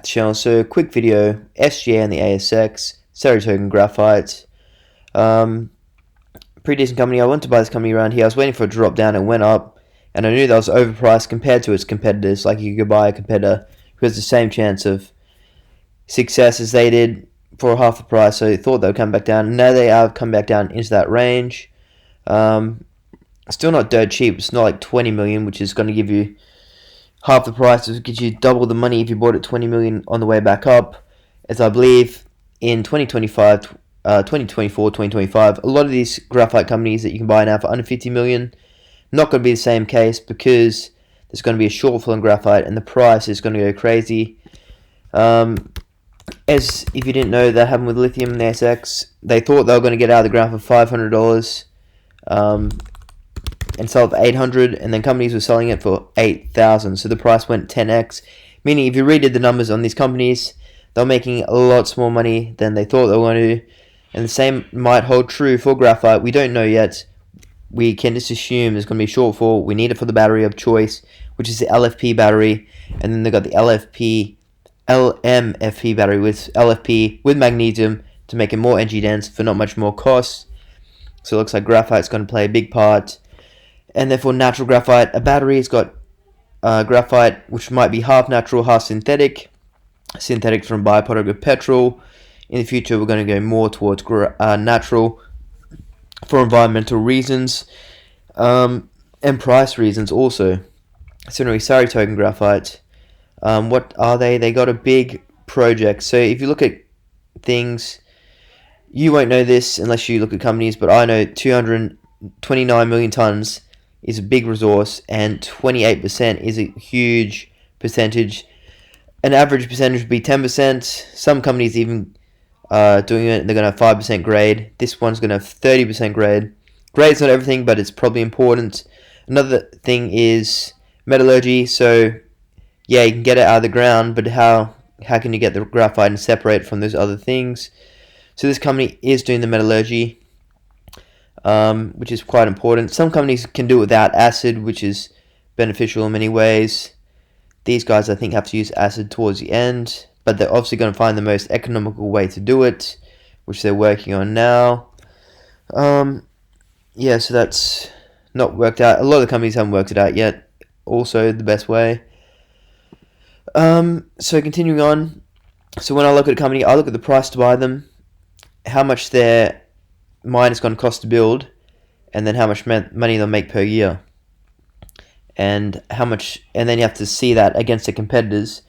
channel. So quick video, SGA and the ASX, Saratoga Graphite. Pretty decent company. I went to buy this company around here. I was waiting for it to drop down. It went up, and I knew that was overpriced compared to its competitors. Like, you could buy a competitor who has the same chance of success as they did for half the price. So I thought they would come back down, and now they have come back down into that range. Still not dirt cheap. It's not like 20 million, which is going to give you half the price. It gives you double the money if you bought it 20 million on the way back up. As I believe in 2024, 2025, a lot of these graphite companies that you can buy now for under 50 million, not going to be the same case, because there's going to be a shortfall in graphite and the price is going to go crazy. As if you didn't know, that happened with lithium and the ASX. They thought they were going to get out of the ground for $500 and sell it for $800, and then companies were selling it for $8,000. So the price went 10x. Meaning, if you redid the numbers on these companies, they're making a lot more money than they thought they were going to. And the same might hold true for graphite. We don't know yet. We can just assume there's going to be a shortfall. We need it for the battery of choice, which is the LFP battery. And then they've got the LMFP battery with LFP with magnesium to make it more energy dense for not much more cost. So it looks like graphite's going to play a big part. And therefore, natural graphite, a battery has got graphite, which might be half natural, half synthetic. Synthetic from byproduct of petrol. In the future, we're going to go more towards natural for environmental reasons and price reasons also. Similarly, Saratoga Graphite. What are they? They got a big project. So if you look at things, you won't know this unless you look at companies, but I know 229 million tons is a big resource, and 28% is a huge percentage. An average percentage would be 10%. Some companies even doing it, they're going to have 5% grade. This one's going to have 30% grade. Grade's not everything, but it's probably important. Another thing is metallurgy. So yeah, you can get it out of the ground, but how can you get the graphite and separate it from those other things? So this company is doing the metallurgy, which is quite important. Some companies can do it without acid, which is beneficial in many ways. These guys, I think, have to use acid towards the end, but they're obviously going to find the most economical way to do it, which they're working on now. Yeah, so that's not worked out. A lot of the companies haven't worked it out yet. Also, the best way. So continuing on. So when I look at a company, I look at the price to buy them, how much their mine is going to cost to build, and then how much money they'll make per year. And how much, and then you have to see that against the competitors,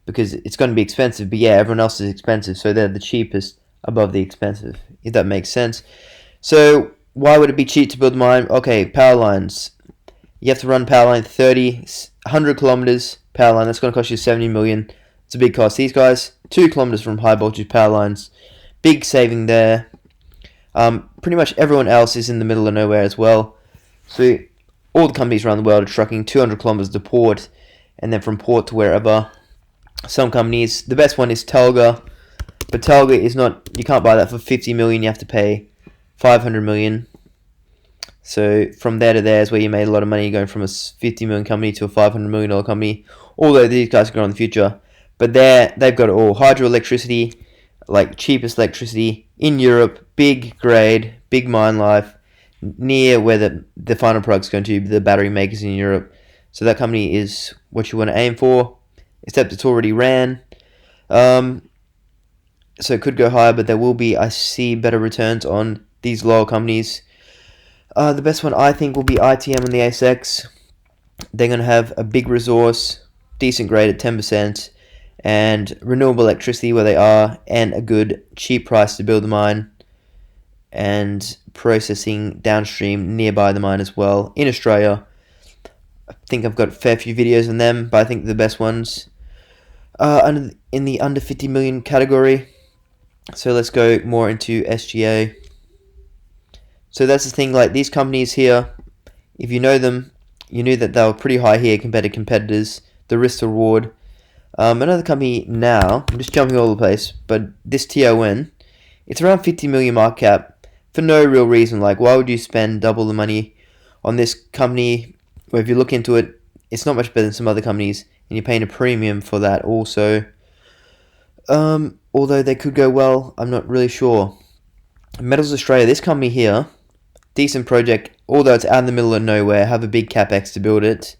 because it's going to be expensive, but yeah, everyone else is expensive, so they're the cheapest above the expensive, if that makes sense. So why would it be cheap to build a mine? Okay, power lines. You have to run power line 100 kilometers power line. That's going to cost you 70 million. It's a big cost. These guys, 2 kilometers from high voltage power lines. Big saving there. Pretty much everyone else is in the middle of nowhere as well. So all the companies around the world are trucking 200 kilometers to port, and then from port to wherever. Some companies, the best one is Telga, but Telga is not, you can't buy that for 50 million, you have to pay 500 million. So from there to there is where you made a lot of money, going from a 50 million company to a $500 million company, although these guys can go in the future. But they've got it all. Hydroelectricity, like cheapest electricity in Europe, big grade, big mine life, near where the final product's going to be, the battery makers in Europe. So that company is what you want to aim for, except it's already ran. So it could go higher, but there will be, I see, better returns on these lower companies. The best one, I think, will be ITM and the ASX. They're going to have a big resource, decent grade at 10%, and renewable electricity where they are, and a good, cheap price to build the mine, and processing downstream nearby the mine as well in Australia. I think I've got a fair few videos on them, but I think the best ones are in the under 50 million category. So let's go more into SGA. So that's the thing, like these companies here, if you know them, you knew that they were pretty high here compared to competitors. The risk to reward. Another company now, I'm just jumping all over the place, but this TON, it's around 50 million market cap for no real reason. Like, why would you spend double the money on this company, where if you look into it, it's not much better than some other companies, and you're paying a premium for that also. Although they could go well, I'm not really sure. Metals Australia, this company here, decent project, although it's out in the middle of nowhere, have a big capex to build it,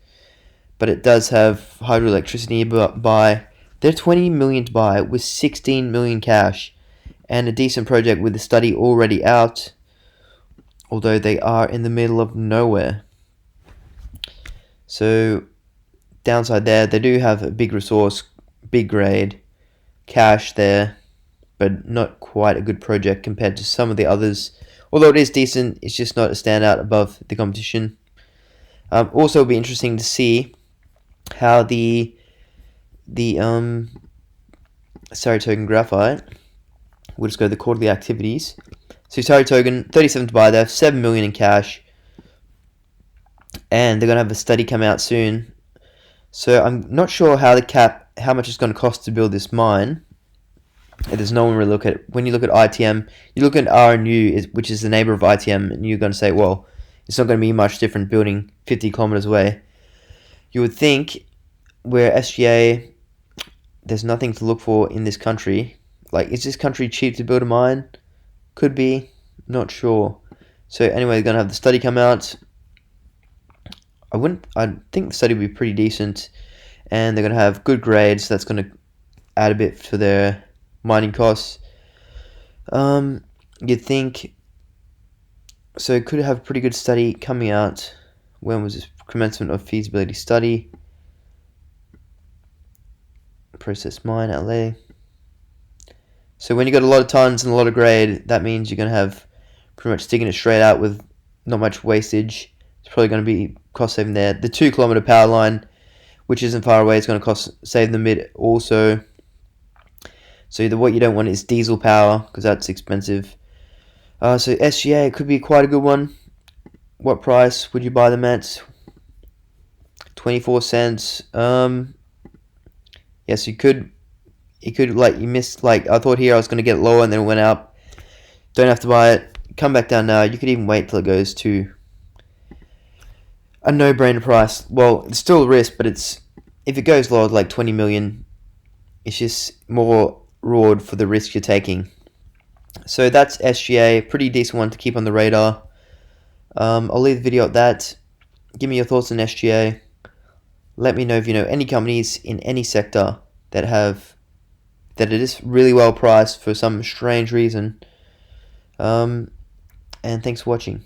but it does have hydroelectricity buy. They're 20 million to buy with 16 million cash, and a decent project with the study already out, although they are in the middle of nowhere. So downside there, they do have a big resource, big grade, cash there, but not quite a good project compared to some of the others. Although it is decent, it's just not a standout above the competition. Also, it'll be interesting to see how the Saratoga Graphite. We'll just go to the quarterly activities. So Saratoga, 37 to buy there, 7 million in cash, and they're gonna have a study come out soon. So I'm not sure how much it's going to cost to build this mine. There's no one really look at. When you look at ITM, you look at RNU, which is the neighbor of ITM, and you're going to say, well, it's not going to be much different building 50 kilometers away. You would think, where SGA, there's nothing to look for in this country. Like, is this country cheap to build a mine? Could be, not sure. So anyway, they're going to have the study come out. I think the study will be pretty decent, and they're going to have good grades. So that's going to add a bit to their mining costs. You'd think, so it could have a pretty good study coming out. When was this commencement of feasibility study? Process mine outlay. So when you got a lot of tons and a lot of grade, that means you're going to have pretty much digging it straight out with not much wastage. It's probably going to be cost saving there. The 2 kilometer power line, which isn't far away, is going to save them a bit also. So what you don't want is diesel power, because that's expensive. So SGA could be quite a good one. What price would you buy them at? 24 cents. Yes, you could. You missed, I thought here I was going to get it lower and then it went up. Don't have to buy it. Come back down now. You could even wait till it goes to a no-brainer price. Well, it's still a risk, but if it goes lower, like 20 million, it's just more reward for the risk you're taking. So that's SGA, pretty decent one to keep on the radar. I'll leave the video at that. Give me your thoughts on SGA. Let me know if you know any companies in any sector that it is really well priced for some strange reason. And thanks for watching.